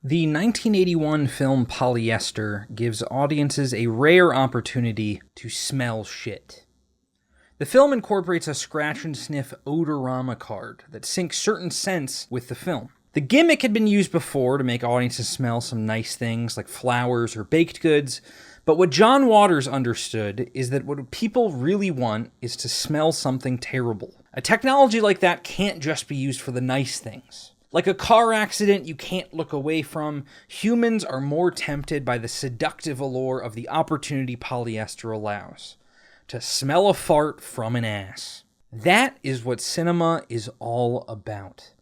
The 1981 film Polyester gives audiences a rare opportunity to smell shit. The film incorporates a scratch-and-sniff odorama card that syncs certain scents with the film. The gimmick had been used before to make audiences smell some nice things like flowers or baked goods, but what John Waters understood is that what people really want is to smell something terrible. A technology like that can't just be used for the nice things. Like a car accident you can't look away from, humans are more tempted by the seductive allure of the opportunity polyester allows. To smell a fart from an ass. That is what cinema is all about.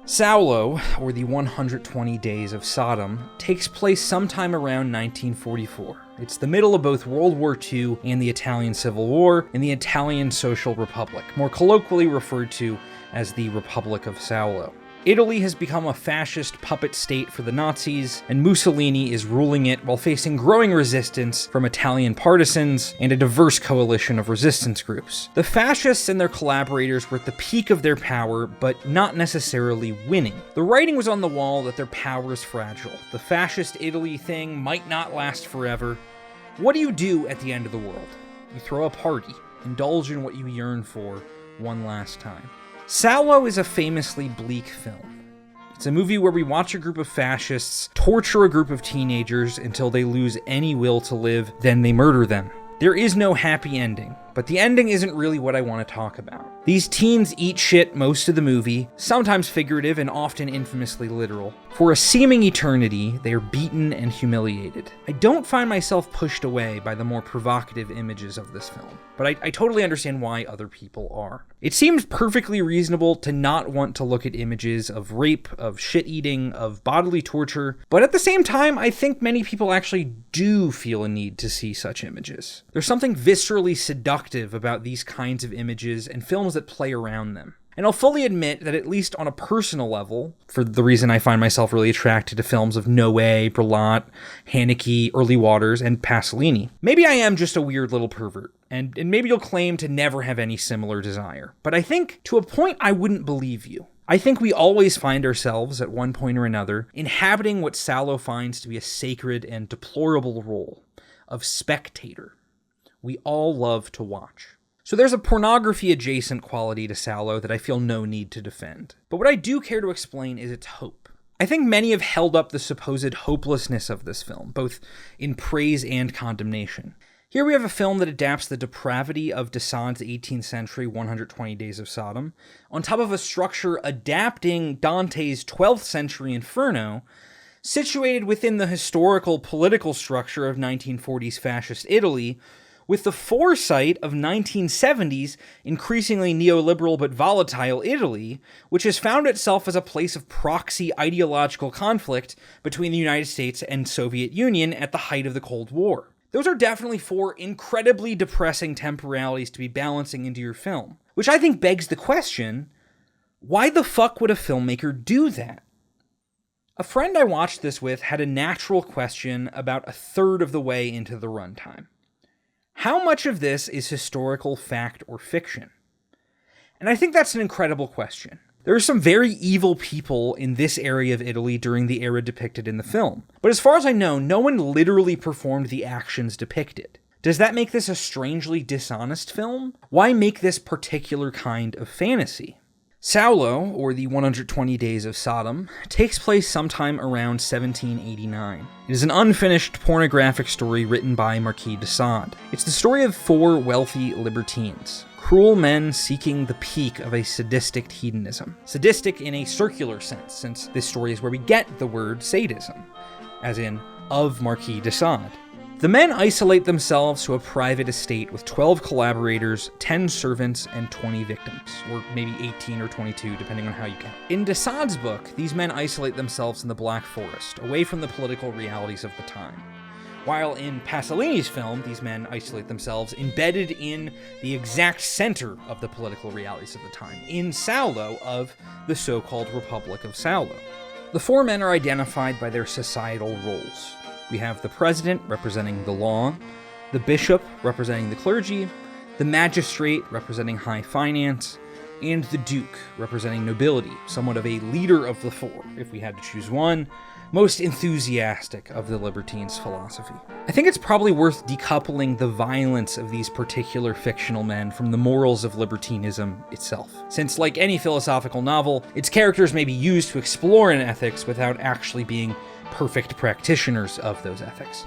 Salò, or the 120 Days of Sodom, takes place sometime around 1944. It's the middle of both World War II and the Italian Civil War in the Italian Social Republic, more colloquially referred to as the Republic of Salò. Italy has become a fascist puppet state for the Nazis, and Mussolini is ruling it while facing growing resistance from Italian partisans and a diverse coalition of resistance groups. The fascists and their collaborators were at the peak of their power, but not necessarily winning. The writing was on the wall that their power is fragile. The fascist Italy thing might not last forever. What do you do at the end of the world? You throw a party, indulge in what you yearn for one last time. Salò is a famously bleak film. It's a movie where we watch a group of fascists torture a group of teenagers until they lose any will to live, then they murder them. There is no happy ending, but the ending isn't really what I want to talk about. These teens eat shit most of the movie, sometimes figurative and often infamously literal. For a seeming eternity, they are beaten and humiliated. I don't find myself pushed away by the more provocative images of this film, but I totally understand why other people are. It seems perfectly reasonable to not want to look at images of rape, of shit-eating, of bodily torture, but at the same time, I think many people actually do feel a need to see such images. There's something viscerally seductive about these kinds of images and films that play around them. And I'll fully admit that at least on a personal level, for the reason I find myself really attracted to films of Noé, Berlant, Haneke, Early Waters, and Pasolini, maybe I am just a weird little pervert, and maybe you'll claim to never have any similar desire. But I think, to a point, I wouldn't believe you. I think we always find ourselves, at one point or another, inhabiting what Salò finds to be a sacred and deplorable role of spectator. We all love to watch. So there's a pornography-adjacent quality to Salò that I feel no need to defend. But what I do care to explain is its hope. I think many have held up the supposed hopelessness of this film, both in praise and condemnation. Here we have a film that adapts the depravity of de Sade's 18th century 120 Days of Sodom, on top of a structure adapting Dante's 12th century Inferno, situated within the historical political structure of 1940s fascist Italy, with the foresight of 1970s increasingly neoliberal but volatile Italy, which has found itself as a place of proxy ideological conflict between the United States and Soviet Union at the height of the Cold War. Those are definitely four incredibly depressing temporalities to be balancing into your film, which I think begs the question, why the fuck would a filmmaker do that? A friend I watched this with had a natural question about a third of the way into the runtime. How much of this is historical fact or fiction? And I think that's an incredible question. There are some very evil people in this area of Italy during the era depicted in the film. But as far as I know, no one literally performed the actions depicted. Does that make this a strangely dishonest film? Why make this particular kind of fantasy? Salò, or the 120 Days of Sodom, takes place sometime around 1789. It is an unfinished pornographic story written by Marquis de Sade. It's the story of four wealthy libertines, cruel men seeking the peak of a sadistic hedonism. Sadistic in a circular sense, since this story is where we get the word sadism, as in, of Marquis de Sade. The men isolate themselves to a private estate with 12 collaborators, 10 servants, and 20 victims, or maybe 18 or 22, depending on how you count. In de Sade's book, these men isolate themselves in the Black Forest, away from the political realities of the time. While in Pasolini's film, these men isolate themselves embedded in the exact center of the political realities of the time, in Salò of the so-called Republic of Salò. The four men are identified by their societal roles. We have the president, representing the law, the bishop, representing the clergy, the magistrate, representing high finance, and the duke, representing nobility, somewhat of a leader of the four, if we had to choose one, most enthusiastic of the libertines' philosophy. I think it's probably worth decoupling the violence of these particular fictional men from the morals of libertinism itself, since, like any philosophical novel, its characters may be used to explore an ethics without actually being perfect practitioners of those ethics.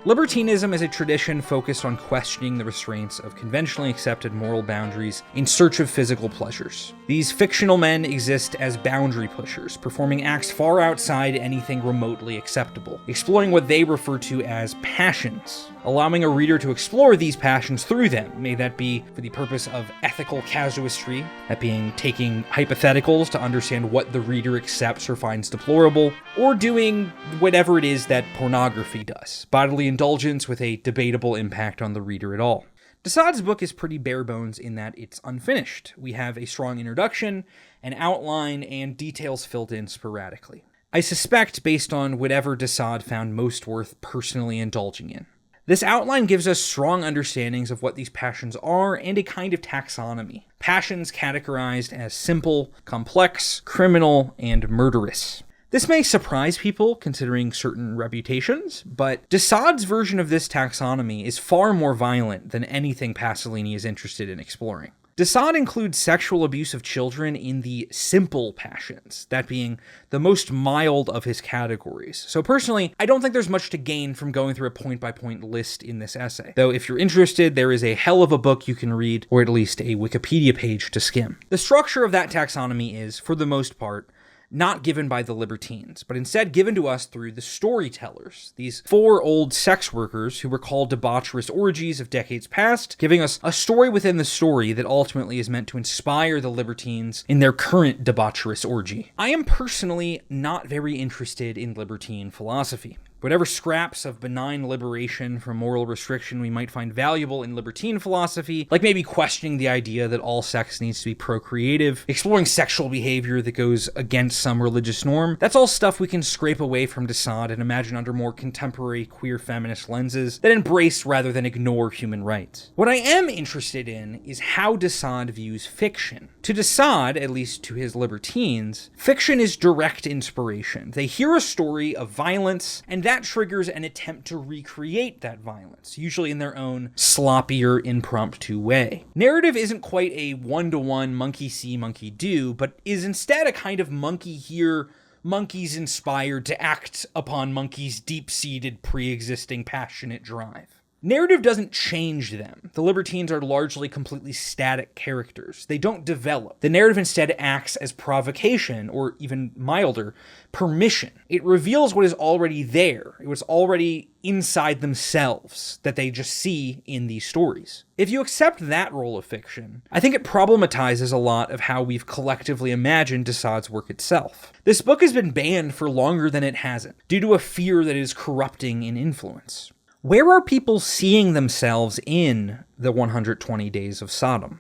Libertinism is a tradition focused on questioning the restraints of conventionally accepted moral boundaries in search of physical pleasures. These fictional men exist as boundary pushers, performing acts far outside anything remotely acceptable, exploring what they refer to as passions, allowing a reader to explore these passions through them, may that be for the purpose of ethical casuistry, that being taking hypotheticals to understand what the reader accepts or finds deplorable, or doing whatever it is that pornography does, bodily indulgence with a debatable impact on the reader at all. de Sade's book is pretty bare bones in that it's unfinished. We have a strong introduction, an outline, and details filled in sporadically. I suspect based on whatever de Sade found most worth personally indulging in. This outline gives us strong understandings of what these passions are and a kind of taxonomy. Passions categorized as simple, complex, criminal, and murderous. This may surprise people considering certain reputations, but de Sade's version of this taxonomy is far more violent than anything Pasolini is interested in exploring. De Sade includes sexual abuse of children in the simple passions, that being the most mild of his categories. So personally, I don't think there's much to gain from going through a point-by-point list in this essay. Though if you're interested, there is a hell of a book you can read, or at least a Wikipedia page to skim. The structure of that taxonomy is, for the most part, not given by the libertines, but instead given to us through the storytellers, these four old sex workers who recall debaucherous orgies of decades past, giving us a story within the story that ultimately is meant to inspire the libertines in their current debaucherous orgy. I am personally not very interested in libertine philosophy. Whatever scraps of benign liberation from moral restriction we might find valuable in libertine philosophy, like maybe questioning the idea that all sex needs to be procreative, exploring sexual behavior that goes against some religious norm, that's all stuff we can scrape away from de Sade and imagine under more contemporary queer feminist lenses that embrace rather than ignore human rights. What I am interested in is how de Sade views fiction. To de Sade, at least to his libertines, fiction is direct inspiration. They hear a story of violence, and that triggers an attempt to recreate that violence, usually in their own sloppier, impromptu way. Narrative isn't quite a one-to-one monkey see, monkey do, but is instead a kind of monkey hear, monkeys inspired to act upon monkeys' deep-seated, pre-existing passionate drive. Narrative doesn't change them. The libertines are largely completely static characters. They don't develop. The narrative instead acts as provocation, or even milder, permission. It reveals what is already there. It was already inside themselves that they just see in these stories. If you accept that role of fiction, I think it problematizes a lot of how we've collectively imagined de Sade's work itself. This book has been banned for longer than it hasn't, due to a fear that it is corrupting in influence. Where are people seeing themselves in the 120 Days of Sodom?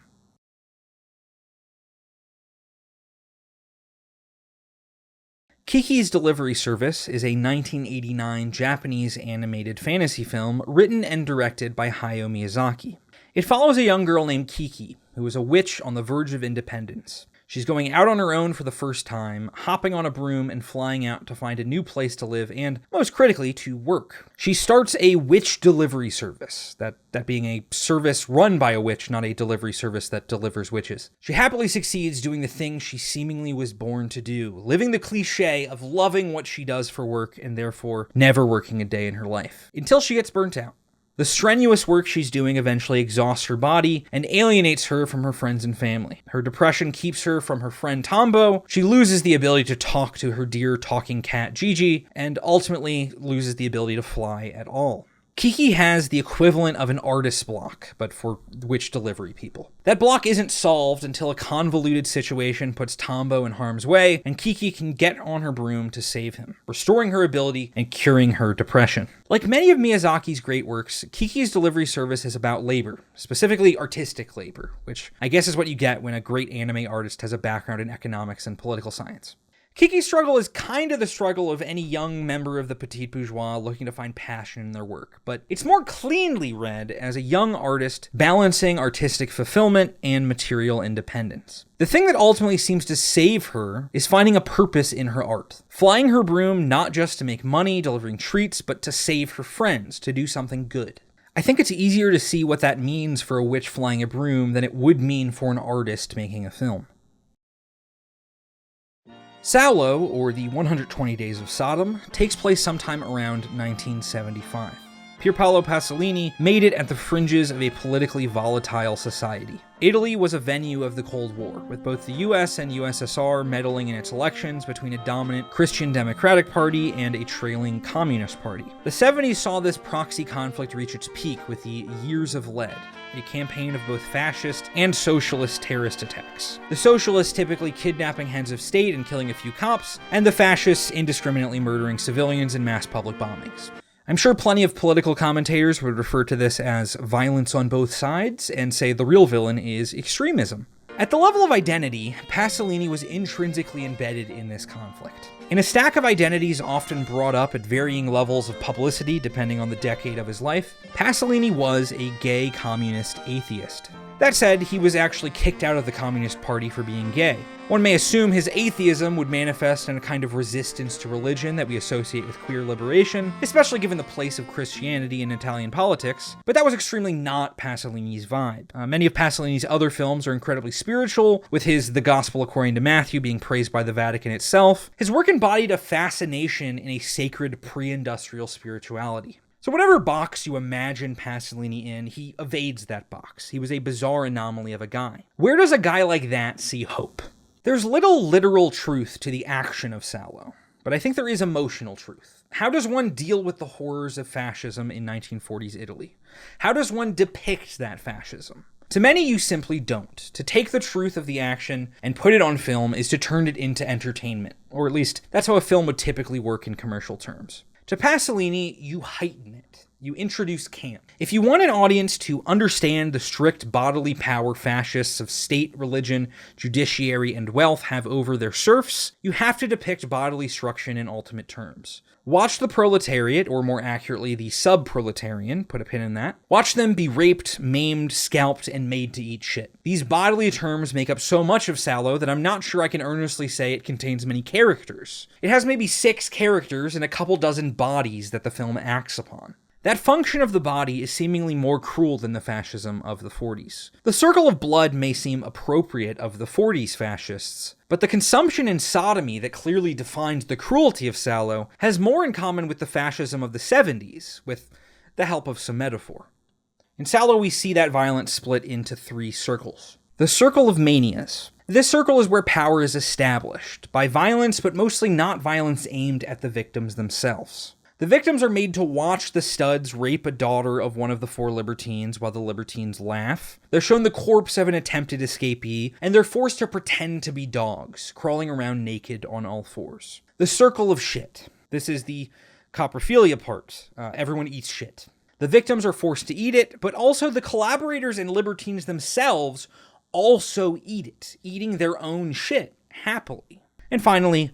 Kiki's Delivery Service is a 1989 Japanese animated fantasy film written and directed by Hayao Miyazaki. It follows a young girl named Kiki, who is a witch on the verge of independence. She's going out on her own for the first time, hopping on a broom and flying out to find a new place to live and, most critically, to work. She starts a witch delivery service, that being a service run by a witch, not a delivery service that delivers witches. She happily succeeds doing the thing she seemingly was born to do, living the cliche of loving what she does for work and therefore never working a day in her life, until she gets burnt out. The strenuous work she's doing eventually exhausts her body and alienates her from her friends and family. Her depression keeps her from her friend Tombo. She loses the ability to talk to her dear talking cat Gigi, and ultimately loses the ability to fly at all. Kiki has the equivalent of an artist's block, but for witch delivery people. That block isn't solved until a convoluted situation puts Tombo in harm's way, and Kiki can get on her broom to save him, restoring her ability and curing her depression. Like many of Miyazaki's great works, Kiki's Delivery Service is about labor, specifically artistic labor, which I guess is what you get when a great anime artist has a background in economics and political science. Kiki's struggle is kind of the struggle of any young member of the petite bourgeois looking to find passion in their work, but it's more cleanly read as a young artist balancing artistic fulfillment and material independence. The thing that ultimately seems to save her is finding a purpose in her art, flying her broom not just to make money, delivering treats, but to save her friends, to do something good. I think it's easier to see what that means for a witch flying a broom than it would mean for an artist making a film. Salò, or the 120 Days of Sodom, takes place sometime around 1975. Paolo Pasolini made it at the fringes of a politically volatile society. Italy was a venue of the Cold War, with both the US and USSR meddling in its elections between a dominant Christian Democratic Party and a trailing Communist Party. The 70s saw this proxy conflict reach its peak with the Years of Lead, a campaign of both fascist and socialist terrorist attacks. The socialists typically kidnapping heads of state and killing a few cops, and the fascists indiscriminately murdering civilians in mass public bombings. I'm sure plenty of political commentators would refer to this as violence on both sides and say the real villain is extremism. At the level of identity, Pasolini was intrinsically embedded in this conflict. In a stack of identities often brought up at varying levels of publicity depending on the decade of his life, Pasolini was a gay communist atheist. That said, he was actually kicked out of the Communist Party for being gay. One may assume his atheism would manifest in a kind of resistance to religion that we associate with queer liberation, especially given the place of Christianity in Italian politics, but that was extremely not Pasolini's vibe. Many of Pasolini's other films are incredibly spiritual, with his The Gospel According to Matthew being praised by the Vatican itself. His work embodied a fascination in a sacred pre-industrial spirituality. So whatever box you imagine Pasolini in, he evades that box. He was a bizarre anomaly of a guy. Where does a guy like that see hope? There's little literal truth to the action of Salò, but I think there is emotional truth. How does one deal with the horrors of fascism in 1940s Italy? How does one depict that fascism? To many, you simply don't. To take the truth of the action and put it on film is to turn it into entertainment, or at least that's how a film would typically work in commercial terms. To Pasolini, you heighten it. You introduce camp. If you want an audience to understand the strict bodily power fascists of state, religion, judiciary, and wealth have over their serfs, you have to depict bodily destruction in ultimate terms. Watch the proletariat, or more accurately, the sub-proletarian, put a pin in that. Watch them be raped, maimed, scalped, and made to eat shit. These bodily terms make up so much of Salò that I'm not sure I can earnestly say it contains many characters. It has maybe 6 characters and a couple dozen bodies that the film acts upon. That function of the body is seemingly more cruel than the fascism of the 40s. The circle of blood may seem appropriate of the 40s fascists, but the consumption and sodomy that clearly defines the cruelty of Salò has more in common with the fascism of the 70s, with the help of some metaphor. In Salò, we see that violence split into 3 circles. The circle of manias. This circle is where power is established, by violence, but mostly not violence aimed at the victims themselves. The victims are made to watch the studs rape a daughter of one of the 4 libertines while the libertines laugh. They're shown the corpse of an attempted escapee, and they're forced to pretend to be dogs, crawling around naked on all 4s. The circle of shit. This is the coprophilia part. Everyone eats shit. The victims are forced to eat it, but also the collaborators and libertines themselves also eat it, eating their own shit, happily. And finally,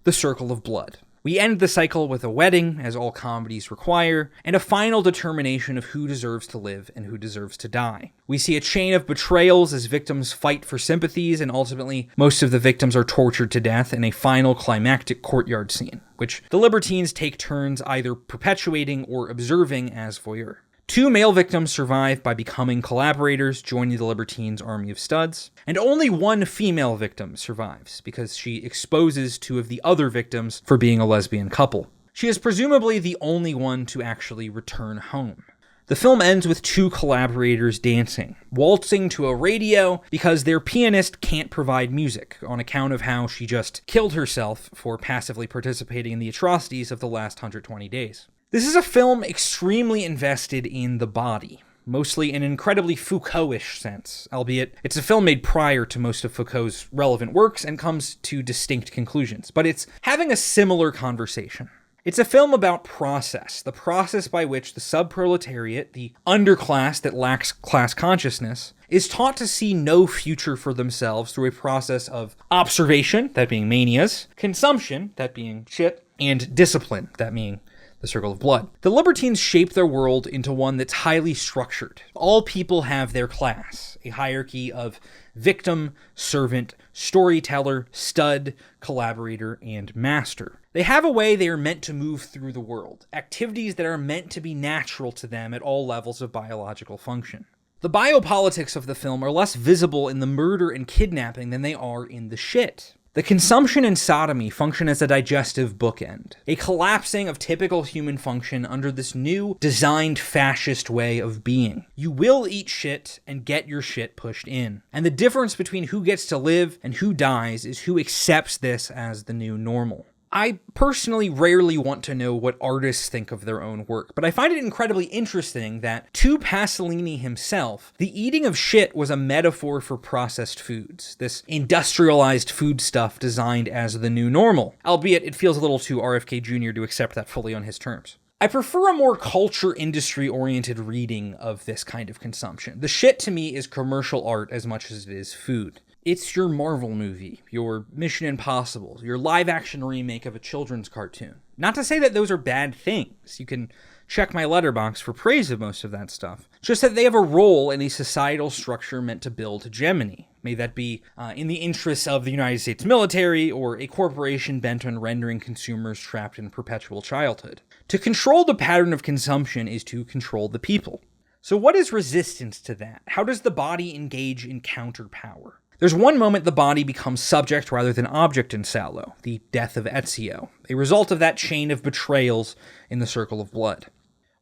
the circle of blood. We end the cycle with a wedding, as all comedies require, and a final determination of who deserves to live and who deserves to die. We see a chain of betrayals as victims fight for sympathies, and ultimately, most of the victims are tortured to death in a final climactic courtyard scene, which the libertines take turns either perpetuating or observing as voyeur. 2 male victims survive by becoming collaborators, joining the Libertines' army of studs, and only 1 female victim survives, because she exposes 2 of the other victims for being a lesbian couple. She is presumably the only one to actually return home. The film ends with 2 collaborators dancing, waltzing to a radio because their pianist can't provide music, on account of how she just killed herself for passively participating in the atrocities of the last 120 days. This is a film extremely invested in the body, mostly in an incredibly Foucault-ish sense, albeit it's a film made prior to most of Foucault's relevant works and comes to distinct conclusions, but it's having a similar conversation. It's a film about process, the process by which the subproletariat, the underclass that lacks class consciousness, is taught to see no future for themselves through a process of observation, that being manias, consumption, that being shit, and discipline, that being the circle of blood. The libertines shape their world into one that's highly structured. All people have their class, a hierarchy of victim, servant, storyteller, stud, collaborator, and master. They have a way they are meant to move through the world, activities that are meant to be natural to them at all levels of biological function. The biopolitics of the film are less visible in the murder and kidnapping than they are in the shit. The consumption and sodomy function as a digestive bookend, a collapsing of typical human function under this new, designed fascist way of being. You will eat shit and get your shit pushed in. And the difference between who gets to live and who dies is who accepts this as the new normal. I personally rarely want to know what artists think of their own work, but I find it incredibly interesting that, to Pasolini himself, the eating of shit was a metaphor for processed foods, this industrialized foodstuff designed as the new normal, albeit it feels a little too RFK Jr. to accept that fully on his terms. I prefer a more culture industry-oriented reading of this kind of consumption. The shit to me is commercial art as much as it is food. It's your Marvel movie, your Mission Impossible, your live-action remake of a children's cartoon. Not to say that those are bad things. You can check my letterbox for praise of most of that stuff. Just that they have a role in a societal structure meant to build hegemony. May that be in the interests of the United States military or a corporation bent on rendering consumers trapped in perpetual childhood. To control the pattern of consumption is to control the people. So what is resistance to that? How does the body engage in counterpower? There's one moment the body becomes subject rather than object in Salò, the death of Ezio, a result of that chain of betrayals in the circle of blood.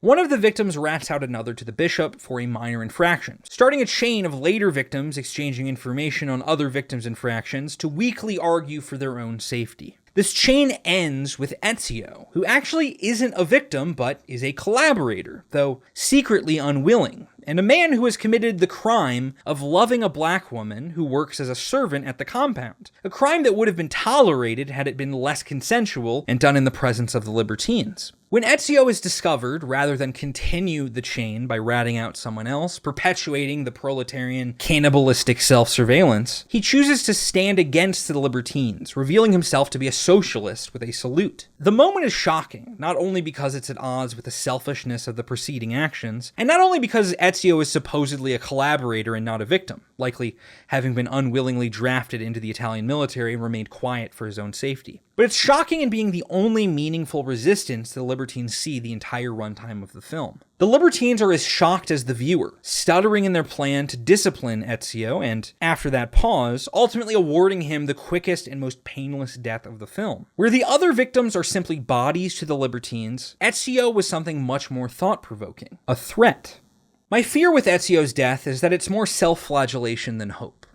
One of the victims rats out another to the bishop for a minor infraction, starting a chain of later victims exchanging information on other victims' infractions to weakly argue for their own safety. This chain ends with Ezio, who actually isn't a victim but is a collaborator, though secretly unwilling, and a man who has committed the crime of loving a black woman who works as a servant at the compound, a crime that would have been tolerated had it been less consensual and done in the presence of the libertines. When Ezio is discovered, rather than continue the chain by ratting out someone else, perpetuating the proletarian cannibalistic self-surveillance, he chooses to stand against the libertines, revealing himself to be a socialist with a salute. The moment is shocking, not only because it's at odds with the selfishness of the preceding actions, and not only because Ezio is supposedly a collaborator and not a victim, likely having been unwillingly drafted into the Italian military and remained quiet for his own safety. But it's shocking in being the only meaningful resistance the libertines see the entire runtime of the film. The libertines are as shocked as the viewer, stuttering in their plan to discipline Ezio, and, after that pause, ultimately awarding him the quickest and most painless death of the film. Where the other victims are simply bodies to the libertines, Ezio was something much more thought-provoking, a threat. My fear with Ezio's death is that it's more self-flagellation than hope.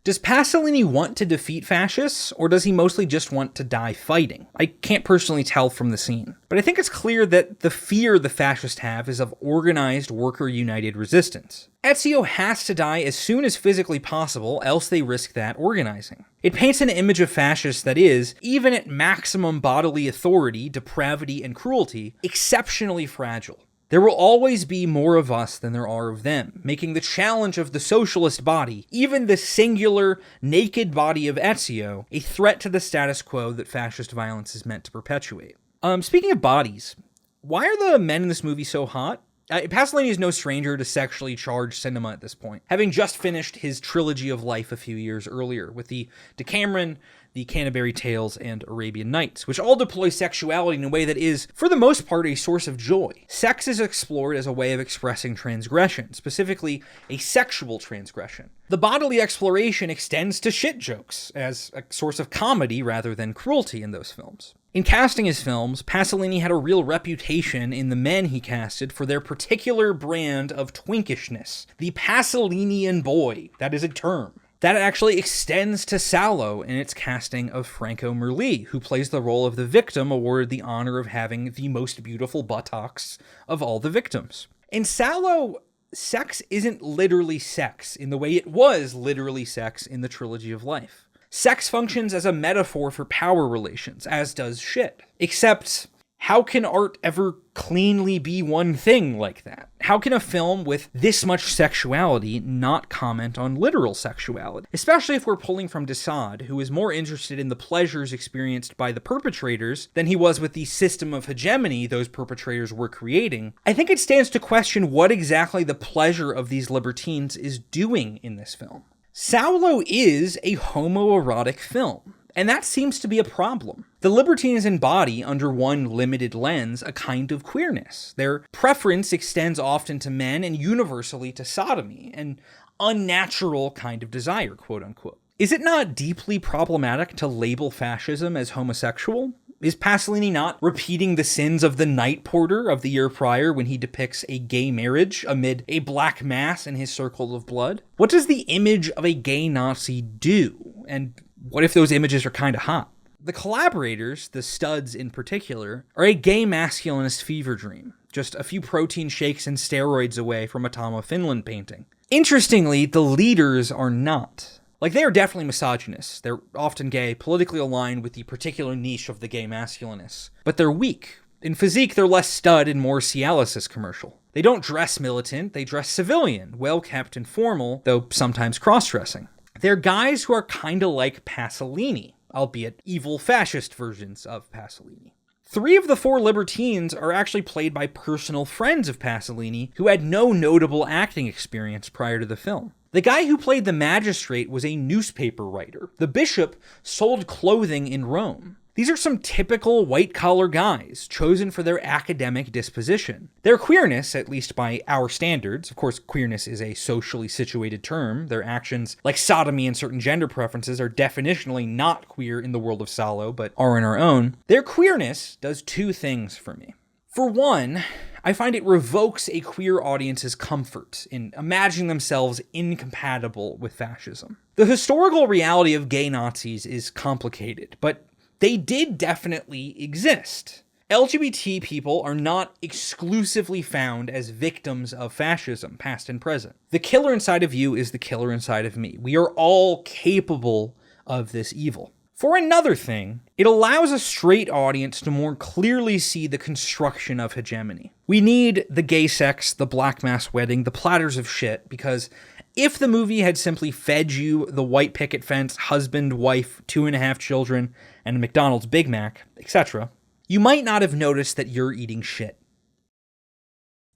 Does Pasolini want to defeat fascists, or does he mostly just want to die fighting? I can't personally tell from the scene, but I think it's clear that the fear the fascists have is of organized, worker-united resistance. Ezio has to die as soon as physically possible, else they risk that organizing. It paints an image of fascists that is, even at maximum bodily authority, depravity, and cruelty, exceptionally fragile. There will always be more of us than there are of them, making the challenge of the socialist body, even the singular, naked body of Ezio, a threat to the status quo that fascist violence is meant to perpetuate. Speaking of bodies, why are the men in this movie so hot? Pasolini is no stranger to sexually charged cinema at this point, having just finished his trilogy of life a few years earlier with the Decameron, the Canterbury Tales, and Arabian Nights, which all deploy sexuality in a way that is, for the most part, a source of joy. Sex is explored as a way of expressing transgression, specifically a sexual transgression. The bodily exploration extends to shit jokes as a source of comedy rather than cruelty in those films. In casting his films, Pasolini had a real reputation in the men he casted for their particular brand of twinkishness. The Pasolinian boy, that is a term. That actually extends to Salò in its casting of Franco Merli, who plays the role of the victim awarded the honor of having the most beautiful buttocks of all the victims. In Salò, sex isn't literally sex in the way it was literally sex in the Trilogy of Life. Sex functions as a metaphor for power relations, as does shit. Except How can art ever cleanly be one thing like that? How can a film with this much sexuality not comment on literal sexuality? Especially if we're pulling from Desaad, who is more interested in the pleasures experienced by the perpetrators than he was with the system of hegemony those perpetrators were creating. I think it stands to question what exactly the pleasure of these libertines is doing in this film. Salò is a homoerotic film, and that seems to be a problem. The libertines embody, under one limited lens, a kind of queerness. Their preference extends often to men and universally to sodomy, an unnatural kind of desire, quote unquote. Is it not deeply problematic to label fascism as homosexual? Is Pasolini not repeating the sins of the night porter of the year prior when he depicts a gay marriage amid a black mass in his circle of blood? What does the image of a gay Nazi do? And what if those images are kind of hot? The collaborators, the studs in particular, are a gay masculinist fever dream, just a few protein shakes and steroids away from a Tom of Finland painting. Interestingly, the leaders are not. Like, they are definitely misogynists. They're often gay, politically aligned with the particular niche of the gay masculinists. But they're weak. In physique, they're less stud and more Cialis commercial. They don't dress militant, they dress civilian, well-kept and formal, though sometimes cross-dressing. They're guys who are kinda like Pasolini, albeit evil fascist versions of Pasolini. 3 of the 4 libertines are actually played by personal friends of Pasolini who had no notable acting experience prior to the film. The guy who played the magistrate was a newspaper writer. The bishop sold clothing in Rome. These are some typical white-collar guys, chosen for their academic disposition. Their queerness, at least by our standards — of course, queerness is a socially situated term. Their actions, like sodomy and certain gender preferences, are definitionally not queer in the world of Salò, but are in our own. Their queerness does 2 things for me. For one, I find it revokes a queer audience's comfort in imagining themselves incompatible with fascism. The historical reality of gay Nazis is complicated, but they did definitely exist. LGBT people are not exclusively found as victims of fascism, past and present. The killer inside of you is the killer inside of me. We are all capable of this evil. For another thing, it allows a straight audience to more clearly see the construction of hegemony. We need the gay sex, the black mass wedding, the platters of shit, because if the movie had simply fed you the white picket fence, husband, wife, 2.5 children, and a McDonald's Big Mac, etc., you might not have noticed that you're eating shit.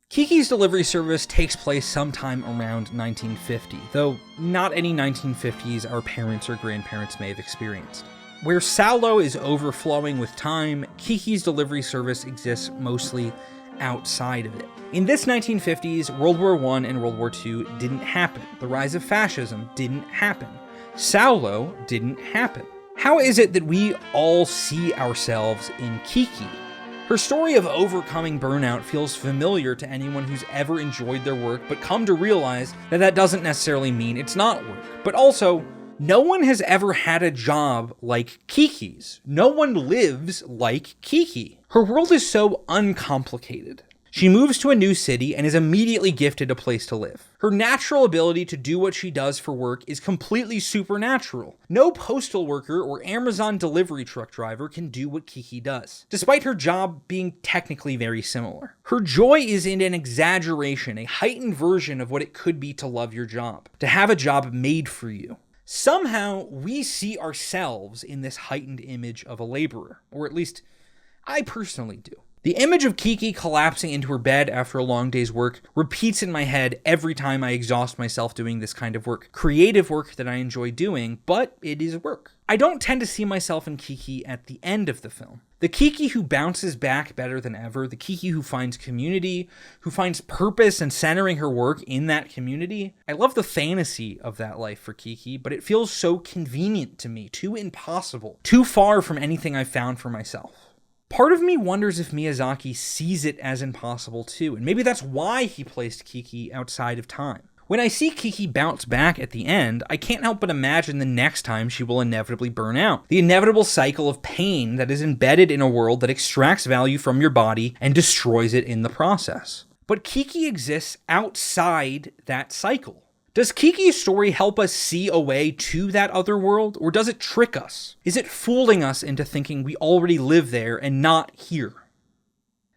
Kiki's Delivery Service takes place sometime around 1950, though not any 1950s our parents or grandparents may have experienced. Where Salò is overflowing with time, Kiki's Delivery Service exists mostly outside of it. In this 1950s, World War I and World War II didn't happen. The rise of fascism didn't happen. Salò didn't happen. How is it that we all see ourselves in Kiki? Her story of overcoming burnout feels familiar to anyone who's ever enjoyed their work, but come to realize that that doesn't necessarily mean it's not work. But also, no one has ever had a job like Kiki's. No one lives like Kiki. Her world is so uncomplicated. She moves to a new city and is immediately gifted a place to live. Her natural ability to do what she does for work is completely supernatural. No postal worker or Amazon delivery truck driver can do what Kiki does, despite her job being technically very similar. Her joy is in an exaggeration, a heightened version of what it could be to love your job, to have a job made for you. Somehow, we see ourselves in this heightened image of a laborer, or at least I personally do. The image of Kiki collapsing into her bed after a long day's work repeats in my head every time I exhaust myself doing this kind of work. Creative work that I enjoy doing, but it is work. I don't tend to see myself in Kiki at the end of the film. The Kiki who bounces back better than ever, the Kiki who finds community, who finds purpose and centering her work in that community. I love the fantasy of that life for Kiki, but it feels so convenient to me, too impossible, too far from anything I've found for myself. Part of me wonders if Miyazaki sees it as impossible too, and maybe that's why he placed Kiki outside of time. When I see Kiki bounce back at the end, I can't help but imagine the next time she will inevitably burn out. The inevitable cycle of pain that is embedded in a world that extracts value from your body and destroys it in the process. But Kiki exists outside that cycle. Does Kiki's story help us see a way to that other world, or does it trick us? Is it fooling us into thinking we already live there and not here?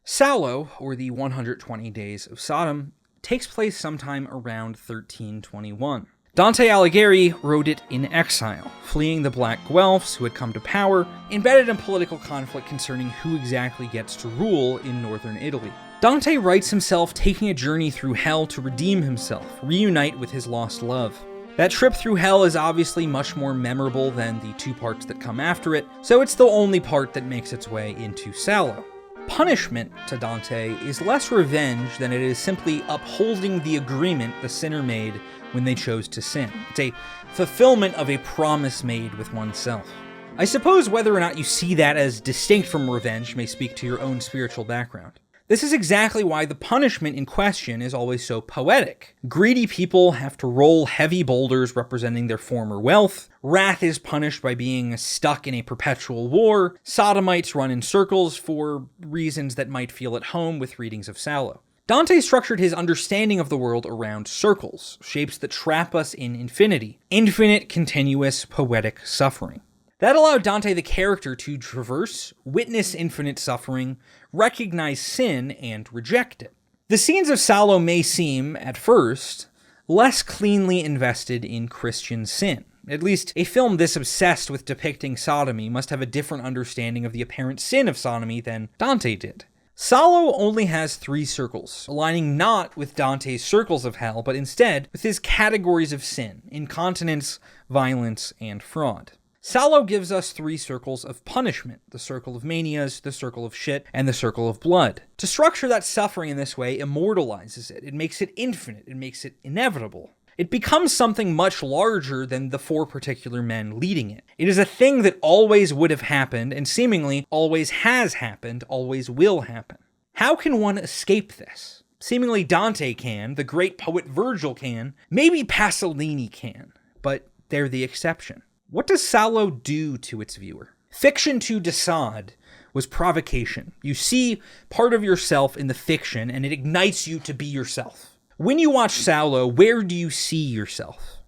Salò, or the 120 Days of Sodom, takes place sometime around 1321. Dante Alighieri wrote it in exile, fleeing the Black Guelphs who had come to power, embedded in political conflict concerning who exactly gets to rule in northern Italy. Dante writes himself taking a journey through hell to redeem himself, reunite with his lost love. That trip through hell is obviously much more memorable than the two parts that come after it, so it's the only part that makes its way into Salò. Punishment to Dante is less revenge than it is simply upholding the agreement the sinner made when they chose to sin. It's a fulfillment of a promise made with oneself. I suppose whether or not you see that as distinct from revenge may speak to your own spiritual background. This is exactly why the punishment in question is always so poetic. Greedy people have to roll heavy boulders representing their former wealth. Wrath is punished by being stuck in a perpetual war. Sodomites run in circles for reasons that might feel at home with readings of Salò. Dante structured his understanding of the world around circles, shapes that trap us in infinity, infinite, continuous, poetic suffering. That allowed Dante the character to traverse, witness infinite suffering, recognize sin, and reject it. The scenes of Salò may seem, at first, less cleanly invested in Christian sin. At least, a film this obsessed with depicting sodomy must have a different understanding of the apparent sin of sodomy than Dante did. Salò only has 3 circles, aligning not with Dante's circles of hell, but instead with his categories of sin: incontinence, violence, and fraud. Salò gives us 3 circles of punishment: the circle of manias, the circle of shit, and the circle of blood. To structure that suffering in this way immortalizes it. It makes it infinite. It makes it inevitable. It becomes something much larger than the 4 particular men leading it. It is a thing that always would have happened, and seemingly always has happened, always will happen. How can one escape this? Seemingly Dante can, the great poet Virgil can, maybe Pasolini can, but they're the exception. What does Salò do to its viewer? Fiction to de Sade was provocation. You see part of yourself in the fiction, and it ignites you to be yourself. When you watch Salò, where do you see yourself?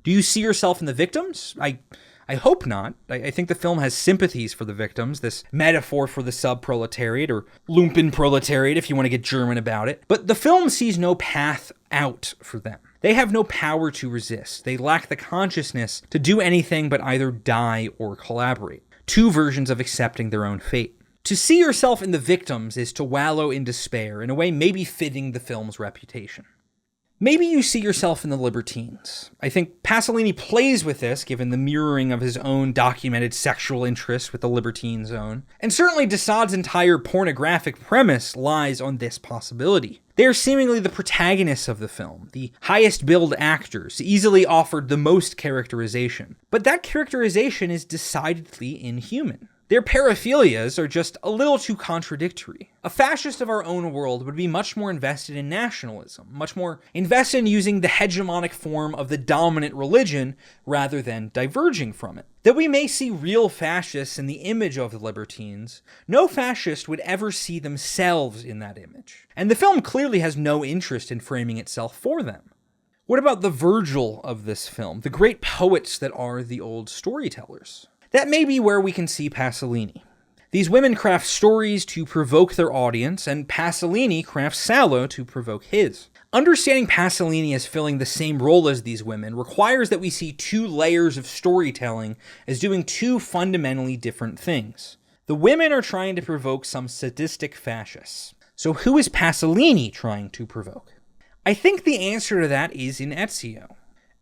Do you see yourself in the victims? I hope not. I think the film has sympathies for the victims, this metaphor for the sub-proletariat, or Lumpenproletariat if you want to get German about it. But the film sees no path out for them. They have no power to resist. They lack the consciousness to do anything but either die or collaborate. 2 versions of accepting their own fate. To see yourself in the victims is to wallow in despair, in a way maybe fitting the film's reputation. Maybe you see yourself in the libertines. I think Pasolini plays with this, given the mirroring of his own documented sexual interest with the libertine zone. And certainly de Sade's entire pornographic premise lies on this possibility. They are seemingly the protagonists of the film, the highest billed actors, easily offered the most characterization. But that characterization is decidedly inhuman. Their paraphilias are just a little too contradictory. A fascist of our own world would be much more invested in nationalism, much more invested in using the hegemonic form of the dominant religion rather than diverging from it. Though we may see real fascists in the image of the libertines, no fascist would ever see themselves in that image. And the film clearly has no interest in framing itself for them. What about the Virgil of this film, the great poets that are the old storytellers? That may be where we can see Pasolini. These women craft stories to provoke their audience, and Pasolini crafts Salò to provoke his. Understanding Pasolini as filling the same role as these women requires that we see 2 layers of storytelling as doing 2 fundamentally different things. The women are trying to provoke some sadistic fascists. So who is Pasolini trying to provoke? I think the answer to that is in Ezio.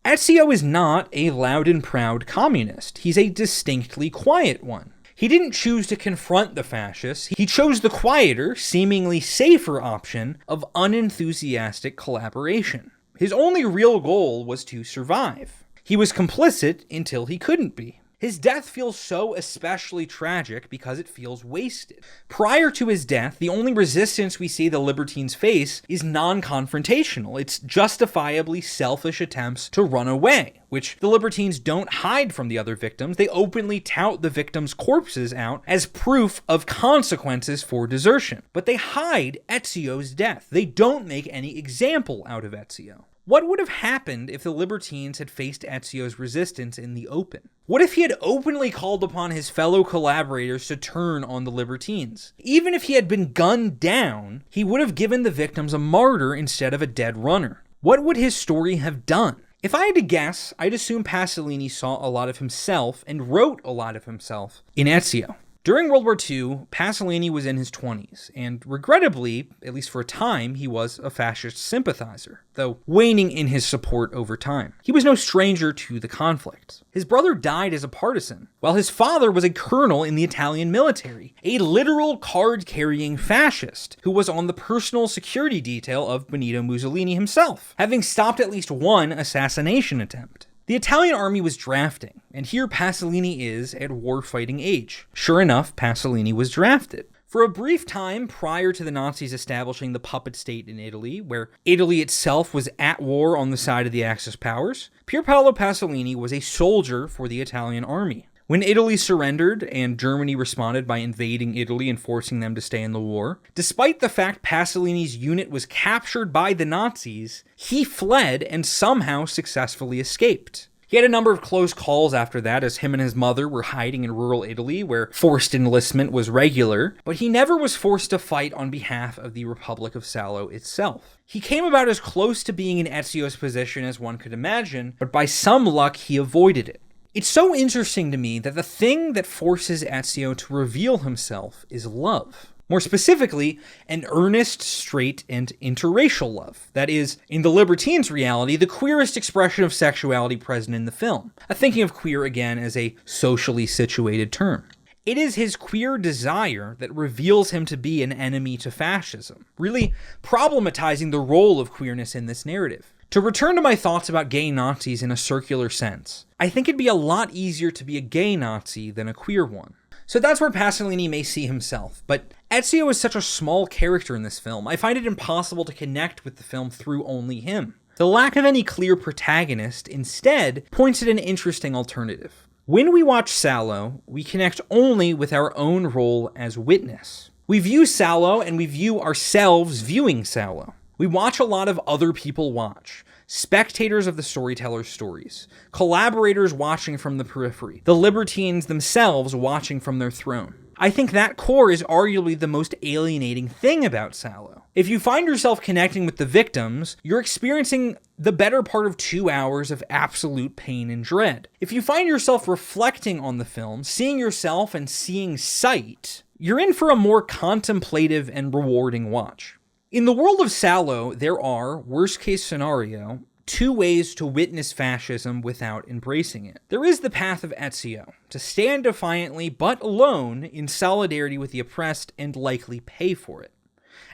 Ezio is not a loud and proud communist. He's a distinctly quiet one. He didn't choose to confront the fascists. He chose the quieter, seemingly safer option of unenthusiastic collaboration. His only real goal was to survive. He was complicit until he couldn't be. His death feels so especially tragic because it feels wasted. Prior to his death, the only resistance we see the libertines face is non-confrontational. It's justifiably selfish attempts to run away, which the libertines don't hide from the other victims. They openly tout the victims' corpses out as proof of consequences for desertion. But they hide Ezio's death. They don't make any example out of Ezio. What would have happened if the Libertines had faced Ezio's resistance in the open? What if he had openly called upon his fellow collaborators to turn on the Libertines? Even if he had been gunned down, he would have given the victims a martyr instead of a dead runner. What would his story have done? If I had to guess, I'd assume Pasolini saw a lot of himself and wrote a lot of himself in Ezio. During World War II, Pasolini was in his 20s, and regrettably, at least for a time, he was a fascist sympathizer, though waning in his support over time. He was no stranger to the conflict. His brother died as a partisan, while his father was a colonel in the Italian military, a literal card-carrying fascist who was on the personal security detail of Benito Mussolini himself, having stopped at least one assassination attempt. The Italian army was drafting, and here Pasolini is at war-fighting age. Sure enough, Pasolini was drafted. For a brief time prior to the Nazis establishing the puppet state in Italy, where Italy itself was at war on the side of the Axis powers, Pier Paolo Pasolini was a soldier for the Italian army. When Italy surrendered and Germany responded by invading Italy and forcing them to stay in the war, despite the fact Pasolini's unit was captured by the Nazis, he fled and somehow successfully escaped. He had a number of close calls after that, as him and his mother were hiding in rural Italy where forced enlistment was regular, but he never was forced to fight on behalf of the Republic of Salò itself. He came about as close to being in Ezio's position as one could imagine, but by some luck he avoided it. It's so interesting to me that the thing that forces Ezio to reveal himself is love. More specifically, an earnest, straight, and interracial love. That is, in the Libertines' reality, the queerest expression of sexuality present in the film. Thinking of queer again as a socially situated term. It is his queer desire that reveals him to be an enemy to fascism, really problematizing the role of queerness in this narrative. To return to my thoughts about gay Nazis in a circular sense, I think it'd be a lot easier to be a gay Nazi than a queer one. So that's where Pasolini may see himself, but Ezio is such a small character in this film, I find it impossible to connect with the film through only him. The lack of any clear protagonist instead points at an interesting alternative. When we watch Salò, we connect only with our own role as witness. We view Salò and we view ourselves viewing Salò. We watch a lot of other people watch. Spectators of the storyteller's stories. Collaborators watching from the periphery. The Libertines themselves watching from their throne. I think that core is arguably the most alienating thing about Salò. If you find yourself connecting with the victims, you're experiencing the better part of 2 hours of absolute pain and dread. If you find yourself reflecting on the film, seeing yourself and seeing sight, you're in for a more contemplative and rewarding watch. In the world of Salò, there are, worst case scenario, 2 ways to witness fascism without embracing it. There is the path of Ezio, to stand defiantly but alone in solidarity with the oppressed and likely pay for it,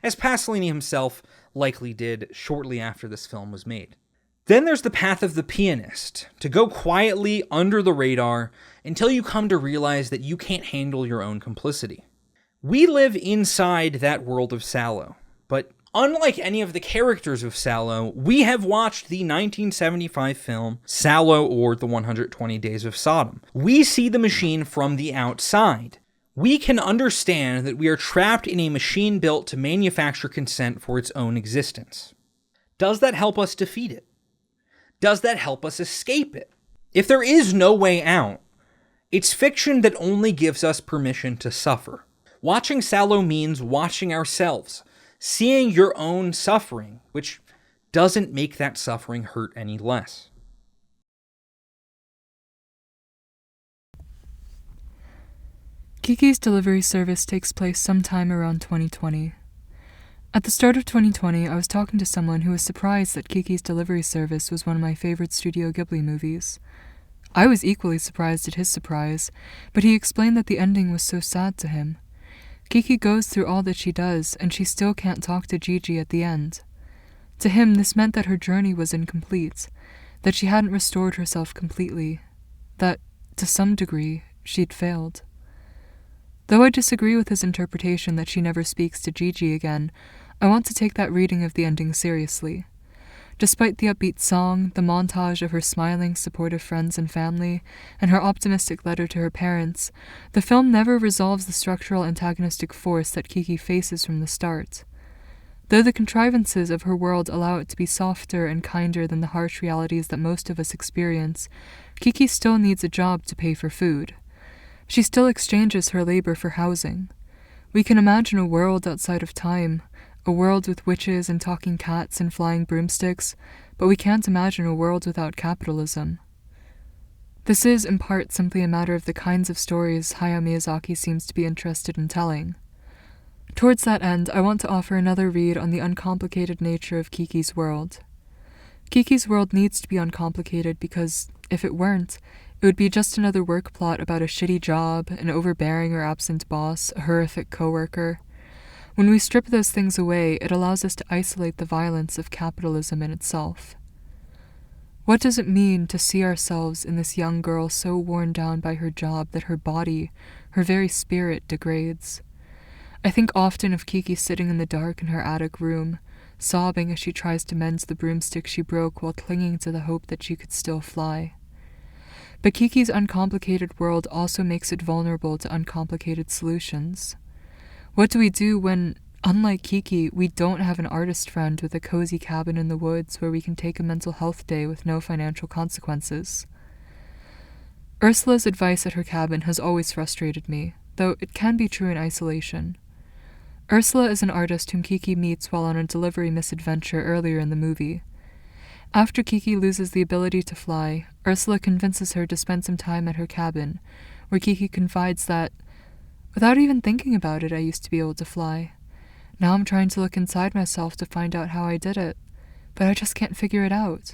as Pasolini himself likely did shortly after this film was made. Then there's the path of the pianist, to go quietly under the radar until you come to realize that you can't handle your own complicity. We live inside that world of Salò. But unlike any of the characters of Salò, we have watched the 1975 film Salò or the 120 Days of Sodom. We see the machine from the outside. We can understand that we are trapped in a machine built to manufacture consent for its own existence. Does that help us defeat it? Does that help us escape it? If there is no way out, it's fiction that only gives us permission to suffer. Watching Salò means watching ourselves, seeing your own suffering, which doesn't make that suffering hurt any less. Kiki's delivery service takes place sometime around 2020. At the start of 2020, I was talking to someone who was surprised that Kiki's delivery service was one of my favorite Studio Ghibli movies. I was equally surprised at his surprise, but he explained that the ending was so sad to him. Kiki goes through all that she does, and she still can't talk to Gigi at the end. To him, this meant that her journey was incomplete, that she hadn't restored herself completely, that, to some degree, she'd failed. Though I disagree with his interpretation that she never speaks to Gigi again, I want to take that reading of the ending seriously. Despite the upbeat song, the montage of her smiling, supportive friends and family, and her optimistic letter to her parents, the film never resolves the structural antagonistic force that Kiki faces from the start. Though the contrivances of her world allow it to be softer and kinder than the harsh realities that most of us experience, Kiki still needs a job to pay for food. She still exchanges her labor for housing. We can imagine a world outside of time, a world with witches and talking cats and flying broomsticks, but we can't imagine a world without capitalism. This is, in part, simply a matter of the kinds of stories Hayao Miyazaki seems to be interested in telling. Towards that end, I want to offer another read on the uncomplicated nature of Kiki's world. Kiki's world needs to be uncomplicated because, if it weren't, it would be just another work plot about a shitty job, an overbearing or absent boss, a horrific coworker. When we strip those things away, it allows us to isolate the violence of capitalism in itself. What does it mean to see ourselves in this young girl so worn down by her job that her body, her very spirit, degrades? I think often of Kiki sitting in the dark in her attic room, sobbing as she tries to mend the broomstick she broke while clinging to the hope that she could still fly. But Kiki's uncomplicated world also makes it vulnerable to uncomplicated solutions. What do we do when, unlike Kiki, we don't have an artist friend with a cozy cabin in the woods where we can take a mental health day with no financial consequences? Ursula's advice at her cabin has always frustrated me, though it can be true in isolation. Ursula is an artist whom Kiki meets while on a delivery misadventure earlier in the movie. After Kiki loses the ability to fly, Ursula convinces her to spend some time at her cabin, where Kiki confides that, "Without even thinking about it, I used to be able to fly. Now I'm trying to look inside myself to find out how I did it, but I just can't figure it out."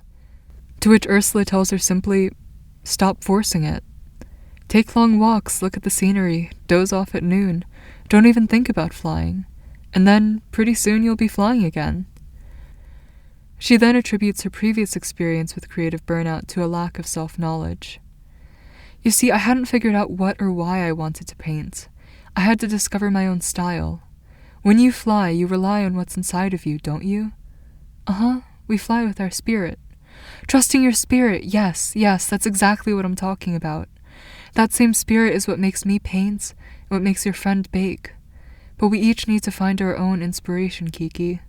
To which Ursula tells her simply, "Stop forcing it. Take long walks, look at the scenery, doze off at noon, don't even think about flying, and then pretty soon you'll be flying again." She then attributes her previous experience with creative burnout to a lack of self-knowledge. "You see, I hadn't figured out what or why I wanted to paint. I had to discover my own style. When you fly, you rely on what's inside of you, don't you?" "Uh-huh, we fly with our spirit." "Trusting your spirit, yes, that's exactly what I'm talking about. That same spirit is what makes me paint, and what makes your friend bake. But we each need to find our own inspiration, Kiki."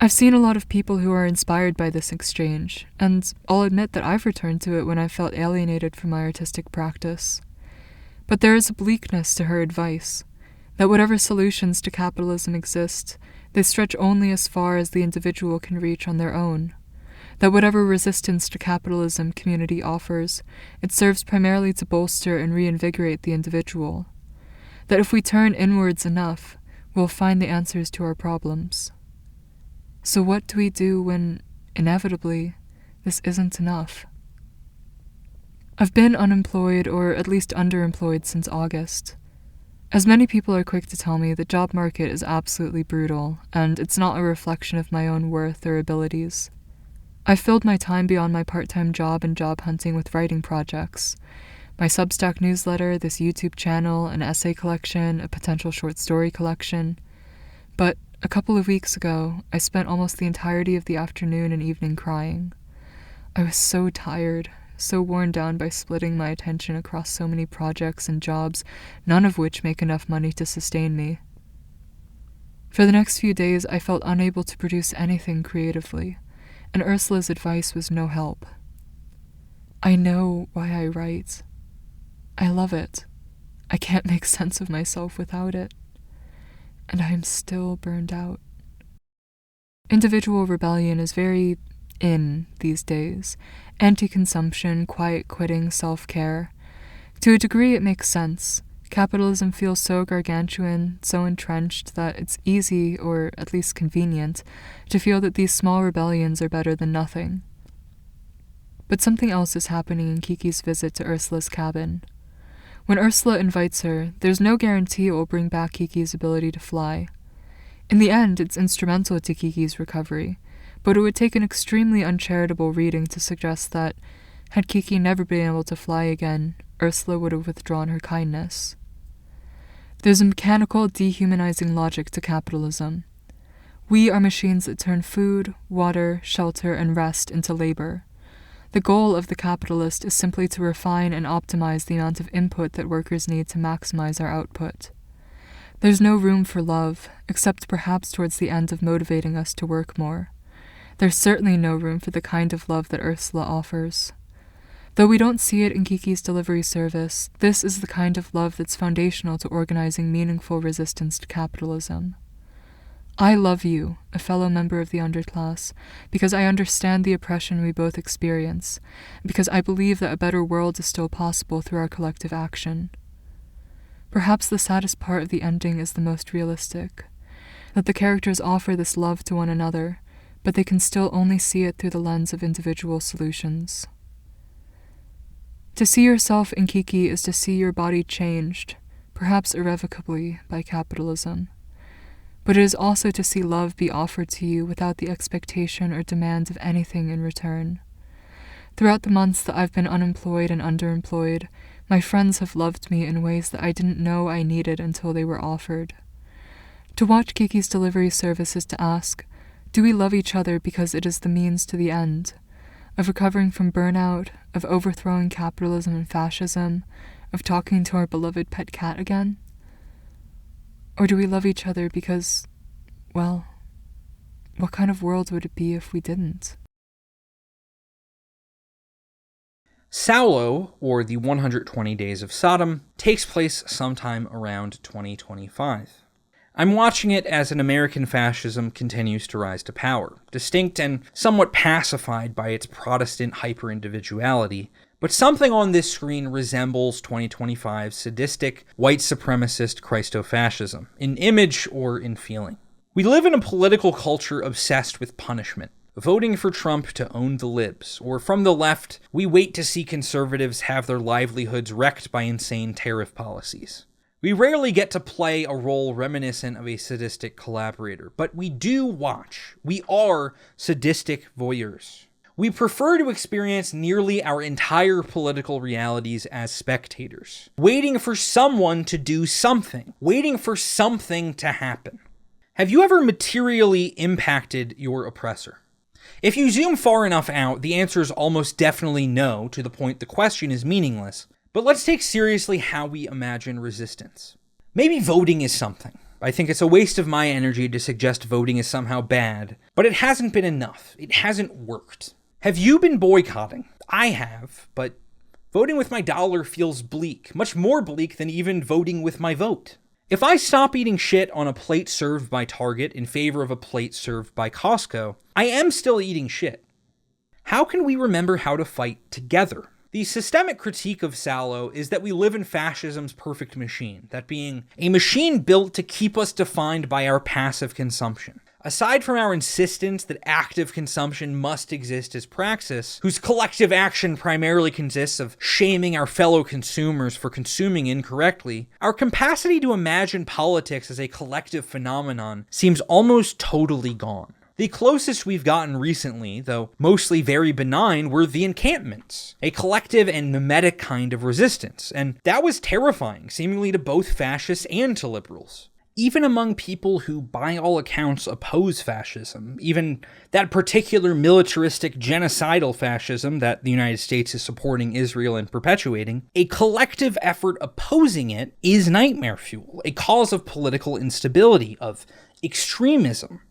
I've seen a lot of people who are inspired by this exchange, and I'll admit that I've returned to it when I felt alienated from my artistic practice. But there is a bleakness to her advice, that whatever solutions to capitalism exist, they stretch only as far as the individual can reach on their own. That whatever resistance to capitalism community offers, it serves primarily to bolster and reinvigorate the individual. That if we turn inwards enough, we'll find the answers to our problems. So what do we do when, inevitably, this isn't enough? I've been unemployed, or at least underemployed, since August. As many people are quick to tell me, the job market is absolutely brutal, and it's not a reflection of my own worth or abilities. I've filled my time beyond my part-time job and job hunting with writing projects. My Substack newsletter, this YouTube channel, an essay collection, a potential short story collection. But a couple of weeks ago, I spent almost the entirety of the afternoon and evening crying. I was so tired, so worn down by splitting my attention across so many projects and jobs, none of which make enough money to sustain me. For the next few days, I felt unable to produce anything creatively, and Ursula's advice was no help. I know why I write. I love it. I can't make sense of myself without it. And I am still burned out. Individual rebellion is very in these days. Anti-consumption, quiet quitting, self-care. To a degree, it makes sense. Capitalism feels so gargantuan, so entrenched, that it's easy, or at least convenient, to feel that these small rebellions are better than nothing. But something else is happening in Kiki's visit to Ursula's cabin. When Ursula invites her, there's no guarantee it will bring back Kiki's ability to fly. In the end, it's instrumental to Kiki's recovery, but it would take an extremely uncharitable reading to suggest that, had Kiki never been able to fly again, Ursula would have withdrawn her kindness. There's a mechanical, dehumanizing logic to capitalism. We are machines that turn food, water, shelter, and rest into labor. The goal of the capitalist is simply to refine and optimize the amount of input that workers need to maximize our output. There's no room for love, except perhaps towards the end of motivating us to work more. There's certainly no room for the kind of love that Ursula offers. Though we don't see it in Kiki's delivery service, this is the kind of love that's foundational to organizing meaningful resistance to capitalism. I love you, a fellow member of the underclass, because I understand the oppression we both experience, because I believe that a better world is still possible through our collective action. Perhaps the saddest part of the ending is the most realistic, that the characters offer this love to one another, but they can still only see it through the lens of individual solutions. To see yourself in Kiki is to see your body changed, perhaps irrevocably, by capitalism. But it is also to see love be offered to you without the expectation or demand of anything in return. Throughout the months that I've been unemployed and underemployed, my friends have loved me in ways that I didn't know I needed until they were offered. To watch Kiki's delivery service is to ask, do we love each other because it is the means to the end? Of recovering from burnout, of overthrowing capitalism and fascism, of talking to our beloved pet cat again? Or do we love each other because, well, what kind of world would it be if we didn't? Salò, or the 120 Days of Sodom, takes place sometime around 2025. I'm watching it as an American fascism continues to rise to power, distinct and somewhat pacified by its Protestant hyper-individuality, but something on this screen resembles 2025's sadistic, white supremacist Christo-fascism, in image or in feeling. We live in a political culture obsessed with punishment, voting for Trump to own the libs, or from the left, we wait to see conservatives have their livelihoods wrecked by insane tariff policies. We rarely get to play a role reminiscent of a sadistic collaborator, but we do watch. We are sadistic voyeurs. We prefer to experience nearly our entire political realities as spectators, waiting for someone to do something, waiting for something to happen. Have you ever materially impacted your oppressor? If you zoom far enough out, the answer is almost definitely no, to the point the question is meaningless. But let's take seriously how we imagine resistance. Maybe voting is something. I think it's a waste of my energy to suggest voting is somehow bad, but it hasn't been enough. It hasn't worked. Have you been boycotting? I have, but voting with my dollar feels bleak, much more bleak than even voting with my vote. If I stop eating shit on a plate served by Target in favor of a plate served by Costco, I am still eating shit. How can we remember how to fight together? The systemic critique of Salò is that we live in fascism's perfect machine, that being a machine built to keep us defined by our passive consumption. Aside from our insistence that active consumption must exist as praxis, whose collective action primarily consists of shaming our fellow consumers for consuming incorrectly, our capacity to imagine politics as a collective phenomenon seems almost totally gone. The closest we've gotten recently, though mostly very benign, were the encampments, a collective and mimetic kind of resistance, and that was terrifying, seemingly to both fascists and to liberals. Even among people who, by all accounts, oppose fascism, even that particular militaristic, genocidal fascism that the United States is supporting Israel and perpetuating, a collective effort opposing it is nightmare fuel, a cause of political instability, of extremism.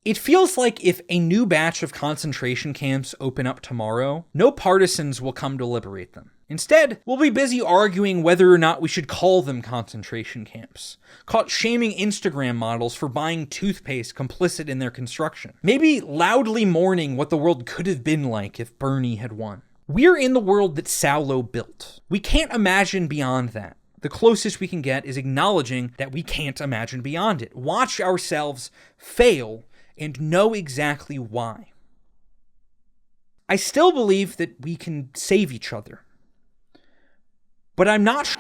It feels like if a new batch of concentration camps open up tomorrow, no partisans will come to liberate them. Instead, we'll be busy arguing whether or not we should call them concentration camps, caught shaming Instagram models for buying toothpaste complicit in their construction, maybe loudly mourning what the world could have been like if Bernie had won. We're in the world that Salò built. We can't imagine beyond that. The closest we can get is acknowledging that we can't imagine beyond it. Watch ourselves fail and know exactly why. I still believe that we can save each other. But I'm not